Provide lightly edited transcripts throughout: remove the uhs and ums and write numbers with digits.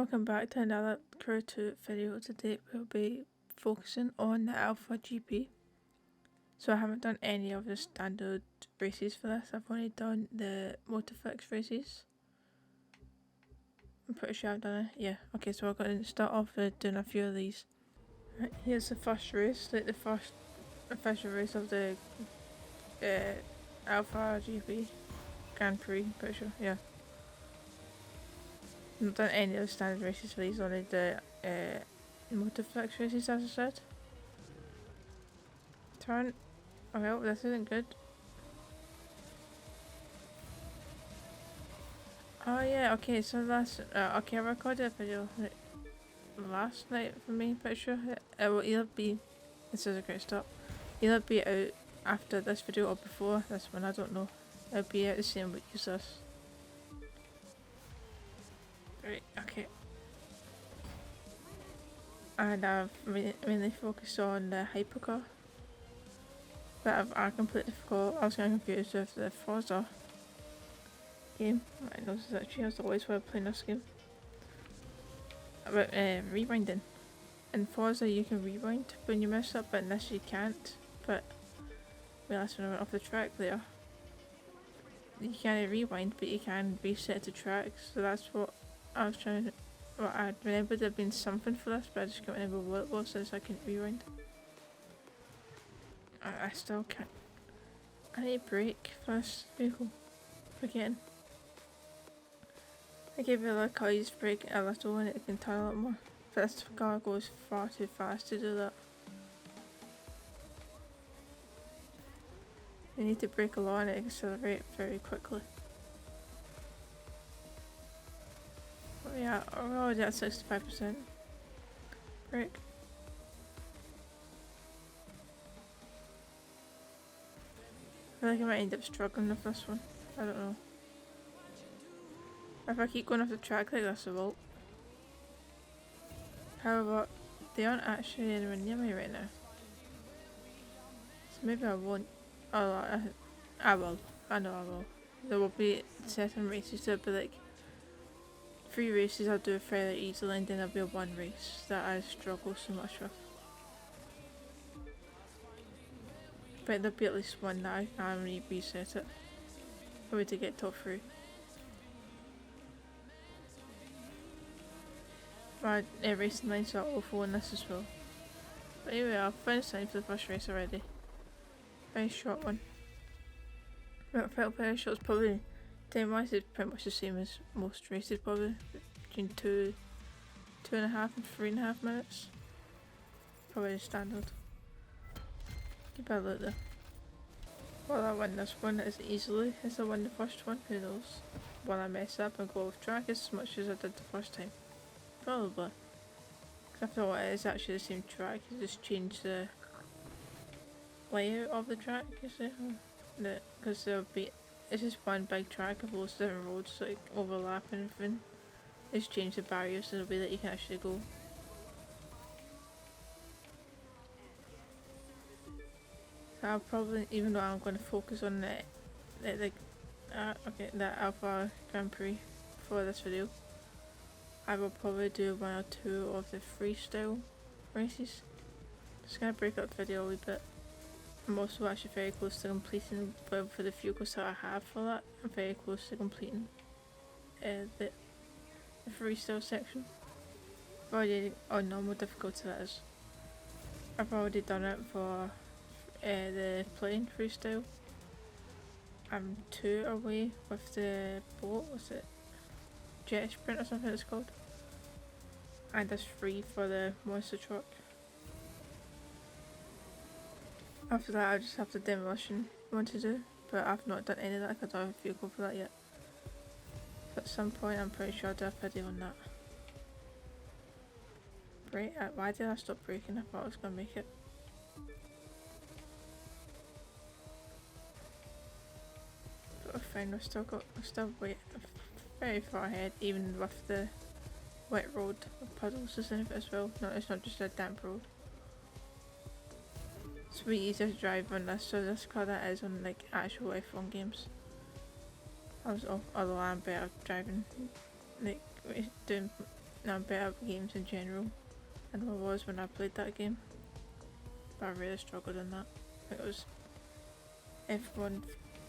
welcome back to another Career 2 video. Today we'll be focusing on the Alpha GP. So I haven't done any of the standard races for this, I've only done the Motorfix races. I'm pretty sure I've done it, yeah. Okay, so we're going to start off with doing a few of these. Right, here's the first race, like the first official race of the Alpha GP Grand Prix, pretty sure, yeah. I've not done any of the standard races for these, only the Motorfix races as I said. Turn. Oh well, this isn't good. Oh yeah, okay, so that's okay, I recorded a video like, last night for me, pretty sure. It will either be, this is a great start, either be out after this video or before this one, I don't know. It'll be out the same week as this. Right, okay. And I've mainly focused on the hypercar. But I completely forgot, I was getting confused with the Forza game. I noticed that she has always while playing this game. About rewinding. In Forza you can rewind when you mess up, but in this you can't. But realised when I went off the track there, you can't rewind, but you can reset the tracks. So that's what I was trying to. Well, I remembered there'd been something for this, but I just can't remember what it was since I couldn't rewind. I still can't. I need a brake for this vehicle. Again. I gave it like a used brake a little and it can turn a lot more. But this car goes far too fast to do that. You need to brake a lot and it accelerate very quickly. Oh yeah, we're already at 65%. Brake. I feel like I might end up struggling with this one. I don't know. If I keep going off the track like this, I will. However, they aren't actually anywhere near me right now. So maybe I won't. Oh, I will. I know I will. There will be certain races that will be like 3 races I'll do fairly easily, and then there'll be 1 race that I struggle so much with. But there'll be at least one that I can reset it for me to get top 3. My racing lines are awful in this as well. But anyway, I've finished line for the first race already. Very short one. But it felt very short. It's probably, time-wise, it's pretty much the same as most races probably. Between 2.5 and 3.5 minutes. Probably standard. Keep a look there. Will I win this one as easily as I won the first one? Who knows? Will I mess up and go off track as much as I did the first time? Probably. Because after all, it is actually the same track, you just change the layout of the track, you see? Because there'll be, it's just one big track of loads of different roads like overlap and everything. Just change the barriers in a way that you can actually go. So I'll probably, even though I'm going to focus on the Alpha Grand Prix for this video, I will probably do 1 or 2 of the freestyle races. Just gonna break up the video a wee bit. I'm also actually very close to completing, but for the vehicles that I have for that, I'm very close to completing the freestyle section. I've already, on normal difficulty that is. I've already done it for the plane freestyle. I'm 2 away with the boat, was it Jet Sprint or something it's called? And there's 3 for the monster truck. After that I just have the demolition one to do, but I've not done any of that because I don't have a vehicle for that yet. So at some point I'm pretty sure I'll do a video on that. Brake, why did I stop braking? I thought I was going to make it. But we're fine, we're still very far ahead, even with the wet road with puddles and stuff as well. No, it's not just a damp road. It's way easier to drive on this, so this car that is on like actual F1 games. Although I'm better driving, like doing I'm better at games in general than I was when I played that game. But I really struggled in that. I think it was F1,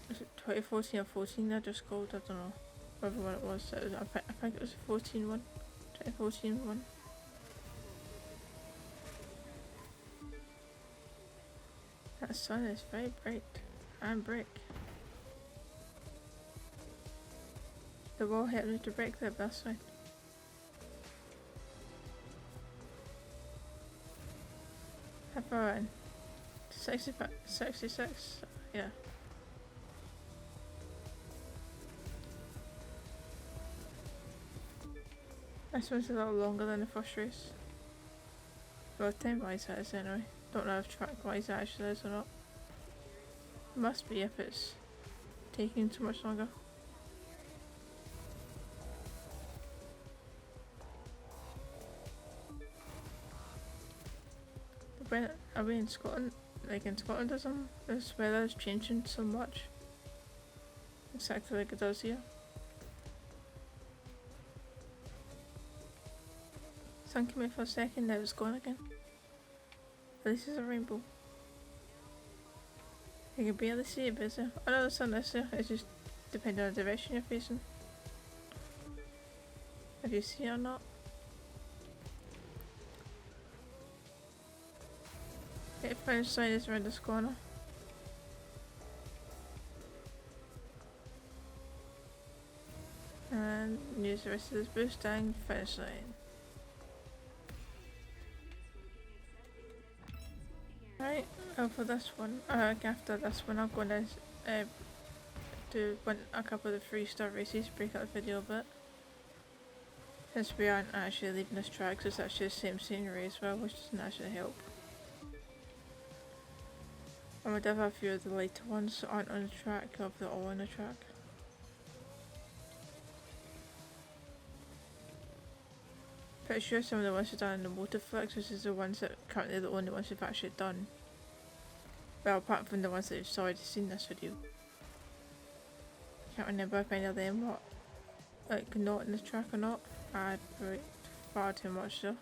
was it 2014 or 14 I just called, I don't know. Whatever one it was, I think it was 14 one. 2014 one. That sun is very bright and brick. The wall helped me to break that, but that's fine. How far in? 65, 66, yeah. This one's a little longer than the first race. Well, time wise it is anyway. Don't know if track wise it actually is or not. It must be if it's taking too much longer. When are we in Scotland? Like in Scotland or something? This weather is changing so much. Exactly like it does here. Sun came in for a second, now it's gone again. But this is a rainbow. You can barely see it, but it's there. Oh no, the sun is there. It's just depending on the direction you're facing. If you see it or not. Okay, finish sign is around this corner. And use the rest of this boost and finish line. Right, for this one, after this one I'm going to do a couple of the 3-star races, break up the video a bit. Since we aren't actually leaving this track, so it's actually the same scenery as well, which doesn't actually help. And we do have a few of the later ones that aren't on the track, or they're all on the track. Pretty sure some of the ones we've done in the Motorflix, which is the ones that currently the only ones we've actually done. Well, apart from the ones that you've already seen this video. Can't remember if any of them were like not in the track or not. I had far too much though.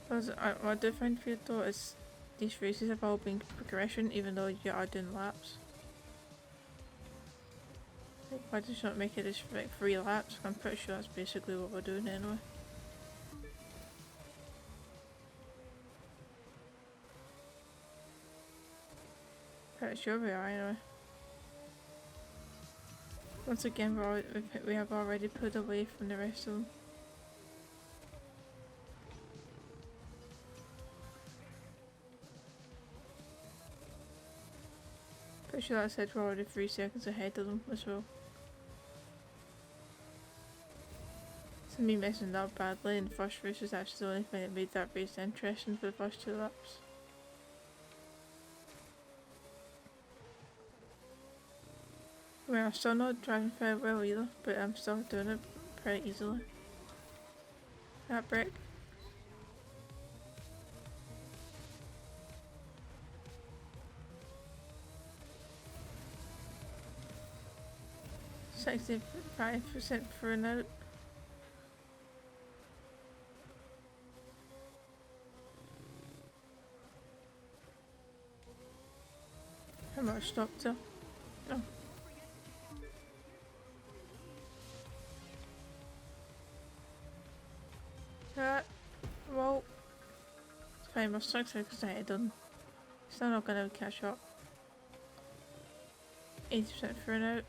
What I do find weird though is these races have all been progression even though you are doing laps. Like, why did you not make it just like 3 laps? I'm pretty sure that's basically what we're doing anyway. Pretty sure we are anyway. Once again we have already pulled away from the rest of them. Pretty sure that said we're already 3 seconds ahead of them as well. So me messing that up badly in the first race was actually the only thing that made that race interesting for the first 2 laps. Well, I'm still not driving very well either, but I'm still doing it pretty easily. That brake. %65 for an out. How much stopped there? Oh. Well, it's fine, we're 6 seconds ahead on. Still not gonna catch up. 80% for an out.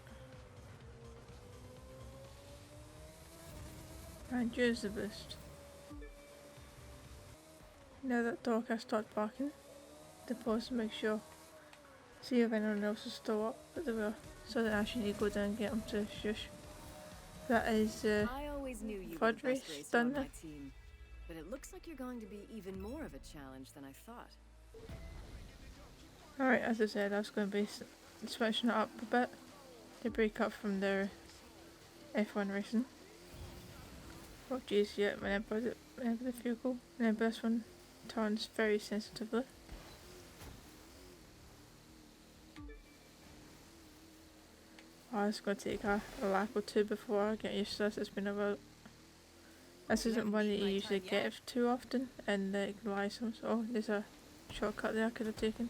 And use the boost. Now that dog has stopped barking, to pause to make sure. See if anyone else is still up, but they were. So then I actually need to go down and get them to shush. That is the Fudge race done then. But it looks like you're going to be even more of a challenge than I thought. Alright, as I said, I was going to be switching it up a bit to break up from their F1 racing. Oh jeez, yeah, whenever the vehicle, whenever this one turns very sensitively. Oh, it's going to take a lap or two before I get used to this. It's been about... This isn't one that you usually get too often in the license. Oh, there's a shortcut there I could have taken.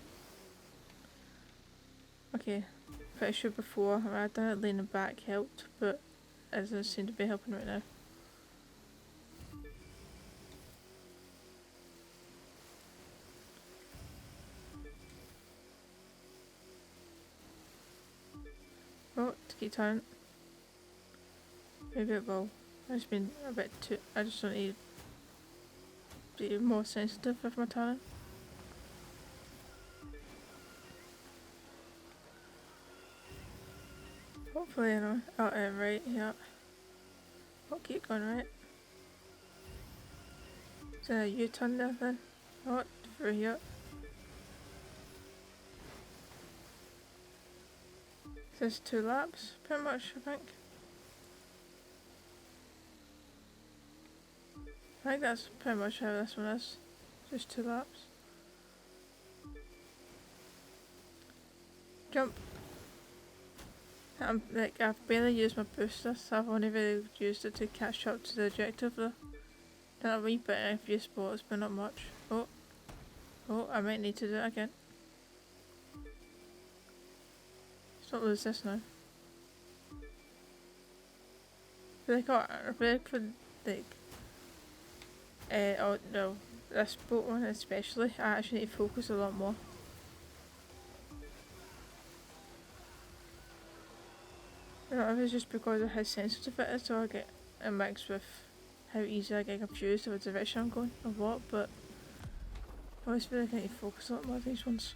Okay, pretty sure before I done it leaning back helped, but it doesn't seem to be helping right now. Oh, to keep turning. Maybe it will. I've just been a bit too... I just don't need to be more sensitive with my turning. Hopefully, you know. Oh, right, yeah. I'll keep going right. Is there a U-turn there then? Oh, through here. There's 2 laps, pretty much, I think. I think that's pretty much how this one is. Just 2 laps. Jump. I've barely used my booster, so I've only really used it to catch up to the objective though. Done a wee bit in a few spots, but not much. Oh. Oh, I might need to do it again. Let's not lose this now. I feel like for like oh no, this boat one especially, I actually need to focus a lot more. I don't know if it's just because of how sensitive it is, so I get a mix with how easy I get confused of the direction I'm going or what, but I always feel like I need to focus a lot more on these ones.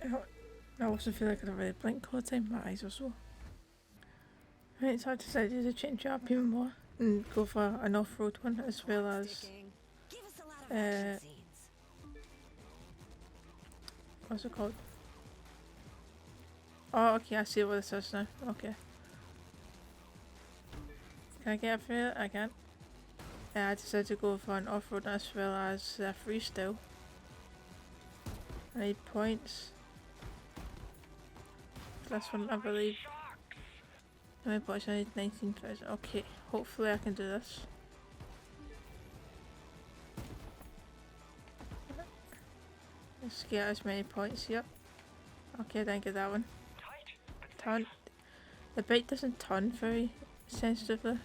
I also feel like I don't really blink all the time, my eyes are sore. Right, so I decided to change it up even more and go for an off-road one as well as what's it called? Oh, okay, I see what this is now. Okay. Can I get through it? I can. I decided to go for an off-road as well as freestyle. I need points. This one, I believe. How many points? I need 19,000. Okay, hopefully I can do this. Let's get as many points. Yep. Okay, I didn't get that one. Turn. The bike doesn't turn very sensitively.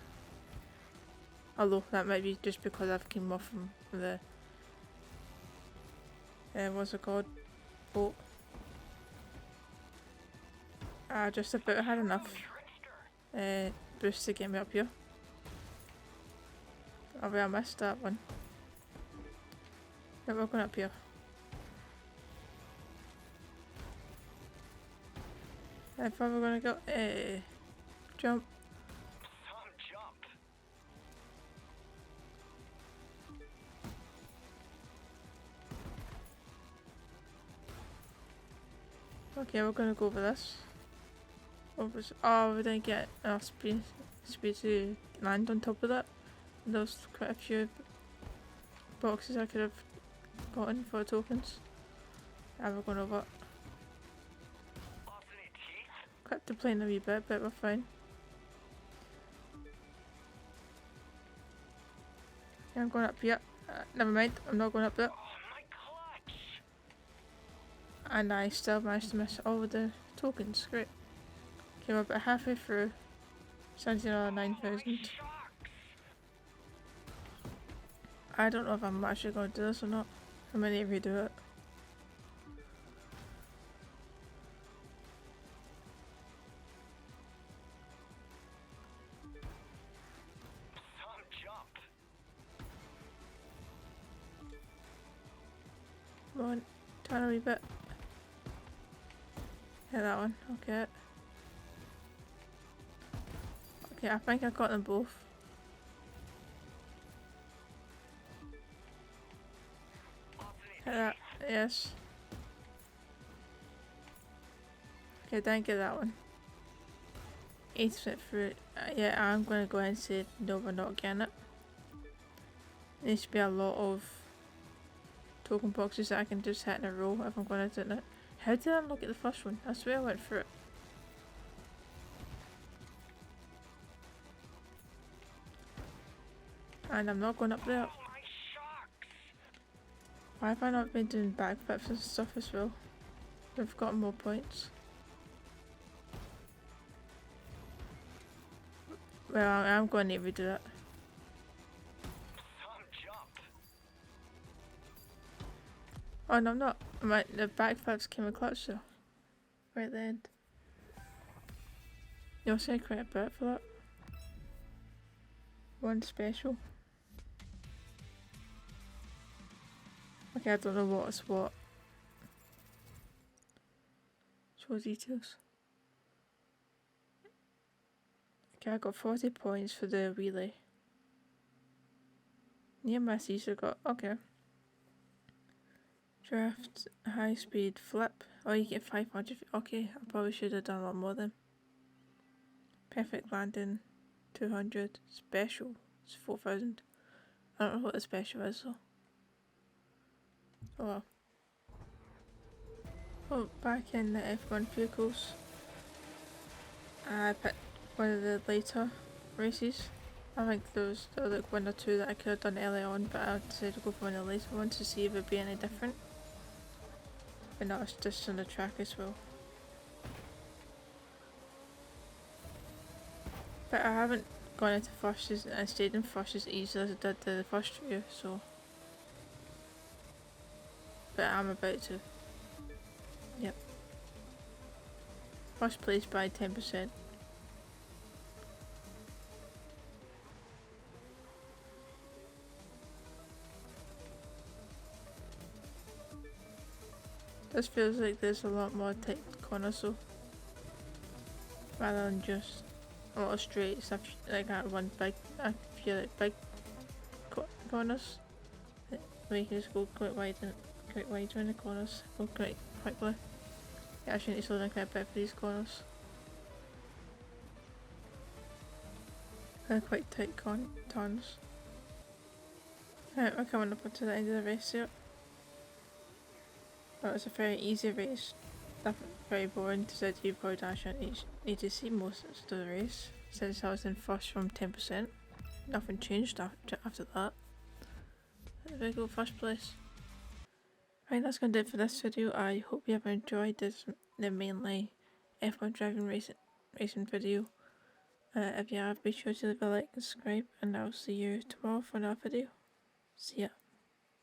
Although that might be just because I've came off from the what's it called? Boat. I just about had enough boost to get me up here. Oh wait, I missed that one. Yeah, we're going up here. If we're gonna go, jump. Okay, we're gonna go over this. Oh, we didn't get enough speed to land on top of that. There's quite a few boxes I could have gotten for tokens. Yeah, we're going over. Clipped the plane a wee bit, but we're fine. Yeah, I'm going up here. Never mind, I'm not going up there. And I still managed to miss all of the tokens. Great. Okay, we're about halfway through. Sends another 9,000. I don't know if I'm actually going to do this or not. I might need to redo it. Come on, turn a wee bit. Yeah, that one. Okay. Okay, I think I got them both. Hit that. Yes. Okay, didn't get that one. 8% through. Yeah, I'm gonna go ahead and say no, we're not getting it. There needs to be a lot of token boxes that I can just hit in a row if I'm gonna do it. How did I not get the first one? I swear I went through it. And I'm not going up there. Why have I not been doing backflips and stuff as well? We've got more points. Well, I'm going to redo it. Oh no, I'm not. The backflips came a clutch though. Right at the end. You also need quite a bit for that. One special. Okay, I don't know what's what. Show details. Okay, I got 40 points for the relay. Near misses I got, okay. Draft, high speed, flip. Oh, you get 500. Okay, I probably should have done a lot more then. Perfect landing, 200. Special, it's 4,000. I don't know what the special is though. Oh well. Oh, back in the F1 vehicles. I picked one of the later races. I think there was like one or two that I could have done early on, but I decided to go for one of the later ones to see if it would be any different. But no, it's just on the track as well. But I haven't gone into first and stayed in first as easily as I did the first few, so. But I'm about to. Yep. First place by 10%. This feels like there's a lot more tight corners though. Rather than just a lot of straight stuff like that one big, I feel like big corners. Where you can just go quite wide around the corners. Go quite quickly. You actually need to slow down quite a bit for these corners. They're quite tight turns. Right, we're coming up to the end of the race here. That was a very easy race. Nothing very boring to say you probably actually need to see most of the race. Since I was in first from 10%. Nothing changed after that. There we go, first place. Right, that's going to do it for this video. I hope you have enjoyed this, the mainly F1 driving racing video. If you have, be sure to leave a like and subscribe, and I'll see you tomorrow for another video. See ya.